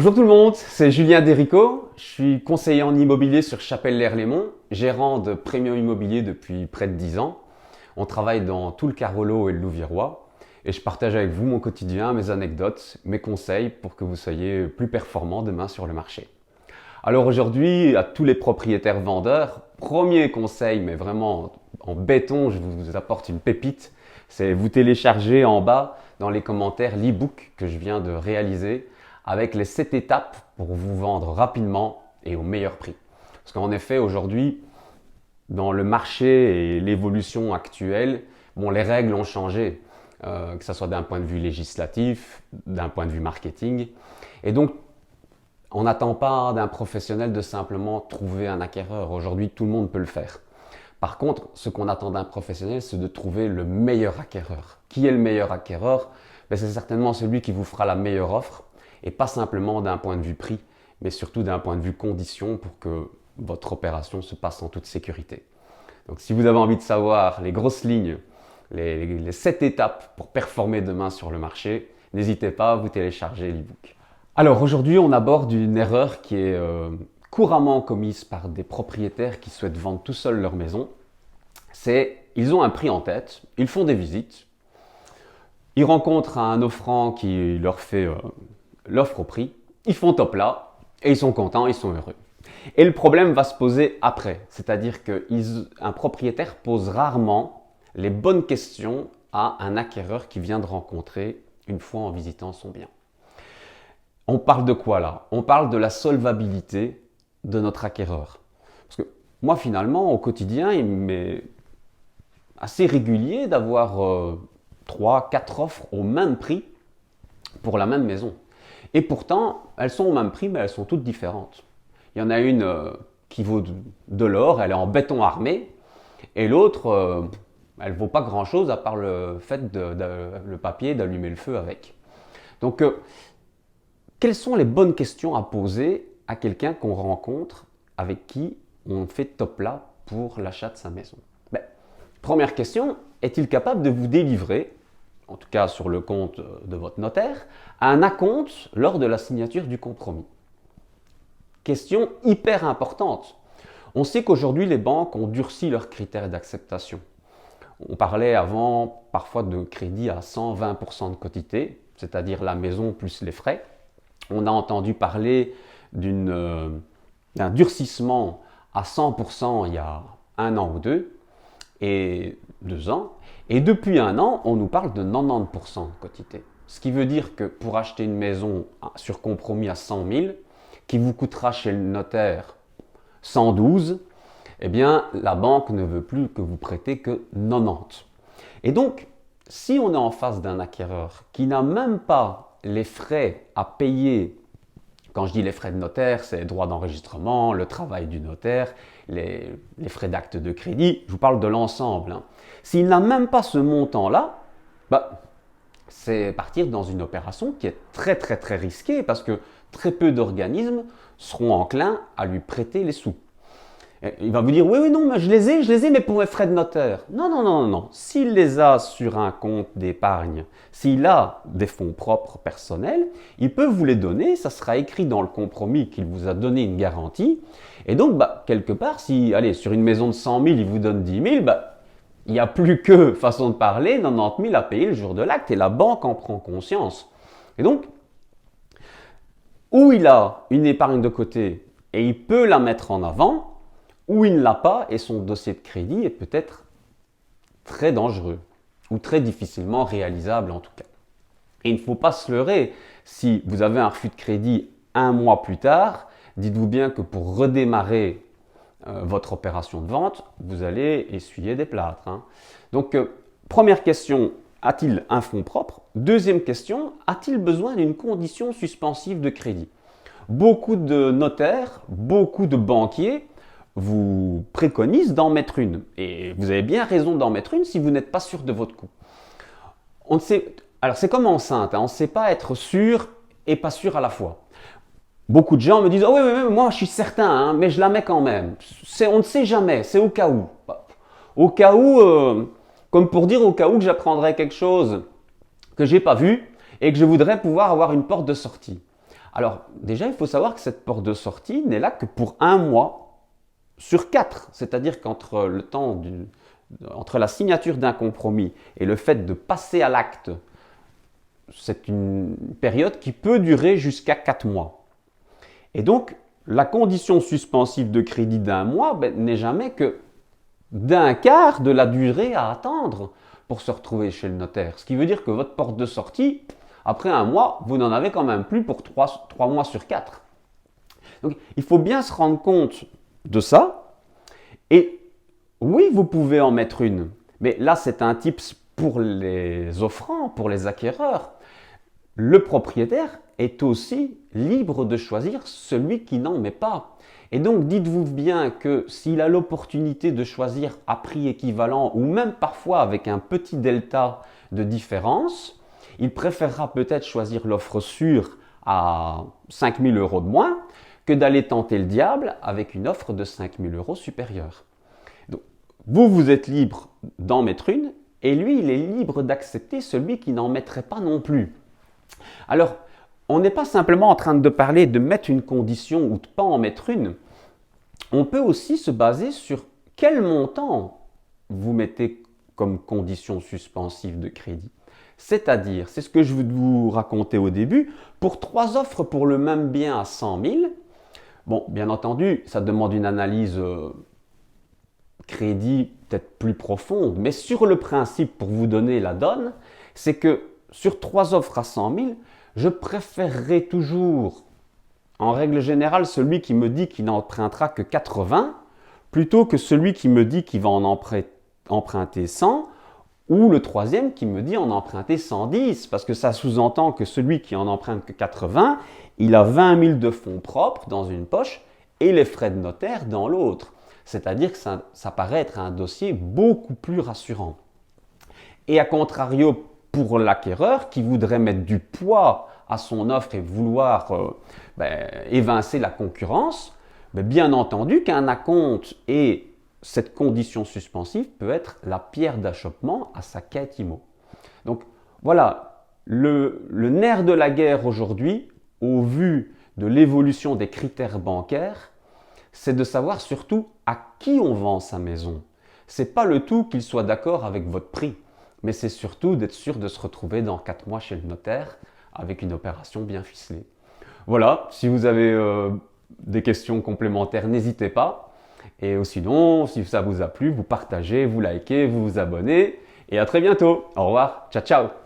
Bonjour tout le monde, c'est Julien Derico. Je suis conseiller en immobilier sur Chapelle-Lère-Lémont, gérant de Premium Immobilier depuis près de 10 ans. On travaille dans tout le Carolo et le Louviérois et je partage avec vous mon quotidien, mes anecdotes, mes conseils pour que vous soyez plus performants demain sur le marché. Alors aujourd'hui, à tous les propriétaires vendeurs, premier conseil, mais vraiment en béton, je vous apporte une pépite, c'est vous télécharger en bas dans les commentaires l'e-book que je viens de réaliser avec les 7 étapes pour vous vendre rapidement et au meilleur prix. Parce qu'en effet, aujourd'hui, dans le marché et l'évolution actuelle, les règles ont changé, que ce soit d'un point de vue législatif, d'un point de vue marketing. Et donc, on n'attend pas d'un professionnel de simplement trouver un acquéreur. Aujourd'hui, tout le monde peut le faire. Par contre, ce qu'on attend d'un professionnel, c'est de trouver le meilleur acquéreur. Qui est le meilleur acquéreur? C'est certainement celui qui vous fera la meilleure offre, et pas simplement d'un point de vue prix, mais surtout d'un point de vue conditions pour que votre opération se passe en toute sécurité. Donc si vous avez envie de savoir les grosses lignes, les 7 étapes pour performer demain sur le marché, n'hésitez pas à vous télécharger l'e-book. Alors aujourd'hui, on aborde une erreur qui est couramment commise par des propriétaires qui souhaitent vendre tout seuls leur maison. C'est ils ont un prix en tête, ils font des visites, ils rencontrent un offrant qui leur fait l'offre au prix, ils font top là et ils sont contents, ils sont heureux. Et le problème va se poser après, c'est-à-dire qu'un propriétaire pose rarement les bonnes questions à un acquéreur qui vient de rencontrer une fois en visitant son bien. On parle de quoi là? On parle de la solvabilité de notre acquéreur. Parce que moi finalement au quotidien il m'est assez régulier d'avoir 3-4 offres au même prix pour la même maison. Et pourtant, elles sont au même prix, mais elles sont toutes différentes. Il y en a une qui vaut de l'or, elle est en béton armé, et l'autre, elle ne vaut pas grand-chose à part le fait le papier d'allumer le feu avec. Donc, quelles sont les bonnes questions à poser à quelqu'un qu'on rencontre, avec qui on fait top là pour l'achat de sa maison? Première question, est-il capable de vous délivrer, en tout cas sur le compte de votre notaire, un acompte lors de la signature du compromis? Question hyper importante. On sait qu'aujourd'hui, les banques ont durci leurs critères d'acceptation. On parlait avant parfois de crédit à 120% de quotité, c'est-à-dire la maison plus les frais. On a entendu parler d'un durcissement à 100% il y a 1 an ou 2 et 2 ans. Et depuis 1 an, on nous parle de 90% de quotité. Ce qui veut dire que pour acheter une maison sur compromis à 100 000, qui vous coûtera chez le notaire 112, eh bien, la banque ne veut plus que vous prêtez que 90. Et donc, si on est en face d'un acquéreur qui n'a même pas les frais à payer, quand je dis les frais de notaire, c'est les droits d'enregistrement, le travail du notaire, les frais d'acte de crédit, je vous parle de l'ensemble. S'il n'a même pas ce montant-là, c'est partir dans une opération qui est très très très risquée parce que très peu d'organismes seront enclins à lui prêter les sous. Et il va vous dire oui, non, mais je les ai, mais pour les frais de notaire. Non. S'il les a sur un compte d'épargne, s'il a des fonds propres personnels, il peut vous les donner, ça sera écrit dans le compromis qu'il vous a donné une garantie. Et donc, quelque part, si, allez, sur une maison de 100 000, il vous donne 10 000, il n'y a plus que, façon de parler, 90 000 à payer le jour de l'acte et la banque en prend conscience. Et donc, ou il a une épargne de côté et il peut la mettre en avant, ou il ne l'a pas et son dossier de crédit est peut-être très dangereux ou très difficilement réalisable en tout cas. Et il ne faut pas se leurrer, si vous avez un refus de crédit 1 mois plus tard, dites-vous bien que pour redémarrer votre opération de vente, vous allez essuyer des plâtres. Donc, première question, a-t-il un fonds propre? Deuxième question, a-t-il besoin d'une condition suspensive de crédit? Beaucoup de notaires, beaucoup de banquiers vous préconisent d'en mettre une. Et vous avez bien raison d'en mettre une si vous n'êtes pas sûr de votre coût. Alors c'est comme enceinte, on ne sait pas être sûr et pas sûr à la fois. Beaucoup de gens me disent « Oh oui, moi je suis certain, mais je la mets quand même. » On ne sait jamais, c'est au cas où. Au cas où, comme pour dire au cas où que j'apprendrais quelque chose que je n'ai pas vu et que je voudrais pouvoir avoir une porte de sortie. Alors déjà, il faut savoir que cette porte de sortie n'est là que pour 1 mois sur 4. C'est-à-dire qu'entre le temps entre la signature d'un compromis et le fait de passer à l'acte, c'est une période qui peut durer jusqu'à 4 mois. Et donc, la condition suspensive de crédit d'1 mois n'est jamais que d'un quart de la durée à attendre pour se retrouver chez le notaire. Ce qui veut dire que votre porte de sortie, après 1 mois, vous n'en avez quand même plus pour 3 mois sur 4. Donc, il faut bien se rendre compte de ça. Et oui, vous pouvez en mettre une. Mais là, c'est un tips pour les offrants, pour les acquéreurs. Le propriétaire est aussi libre de choisir celui qui n'en met pas. Et donc, dites-vous bien que s'il a l'opportunité de choisir à prix équivalent ou même parfois avec un petit delta de différence, il préférera peut-être choisir l'offre sûre à 5 000 € de moins que d'aller tenter le diable avec une offre de 5 000 € supérieure. Donc, vous êtes libre d'en mettre une et lui, il est libre d'accepter celui qui n'en mettrait pas non plus. Alors, on n'est pas simplement en train de parler de mettre une condition ou de ne pas en mettre une. On peut aussi se baser sur quel montant vous mettez comme condition suspensive de crédit. C'est-à-dire, c'est ce que je veux vous raconter au début, pour 3 offres pour le même bien à 100 000, bon, bien entendu, ça demande une analyse crédit peut-être plus profonde, mais sur le principe, pour vous donner la donne, c'est que sur 3 offres à 100 000, je préférerais toujours, en règle générale, celui qui me dit qu'il n'empruntera que 80, plutôt que celui qui me dit qu'il va en emprunter 100, ou le troisième qui me dit en emprunter 110, parce que ça sous-entend que celui qui en emprunte que 80, il a 20 000 de fonds propres dans une poche et les frais de notaire dans l'autre. C'est-à-dire que ça paraît être un dossier beaucoup plus rassurant. Et à contrario, pour l'acquéreur qui voudrait mettre du poids à son offre et vouloir évincer la concurrence, bien entendu qu'un acompte et cette condition suspensive peut être la pierre d'achoppement à sa quête IMO. Donc voilà, le nerf de la guerre aujourd'hui, au vu de l'évolution des critères bancaires, c'est de savoir surtout à qui on vend sa maison. C'est pas le tout qu'il soit d'accord avec votre prix, mais c'est surtout d'être sûr de se retrouver dans 4 mois chez le notaire avec une opération bien ficelée. Voilà, si vous avez des questions complémentaires, n'hésitez pas. Et sinon, si ça vous a plu, vous partagez, vous likez, vous vous abonnez. Et à très bientôt. Au revoir. Ciao, ciao.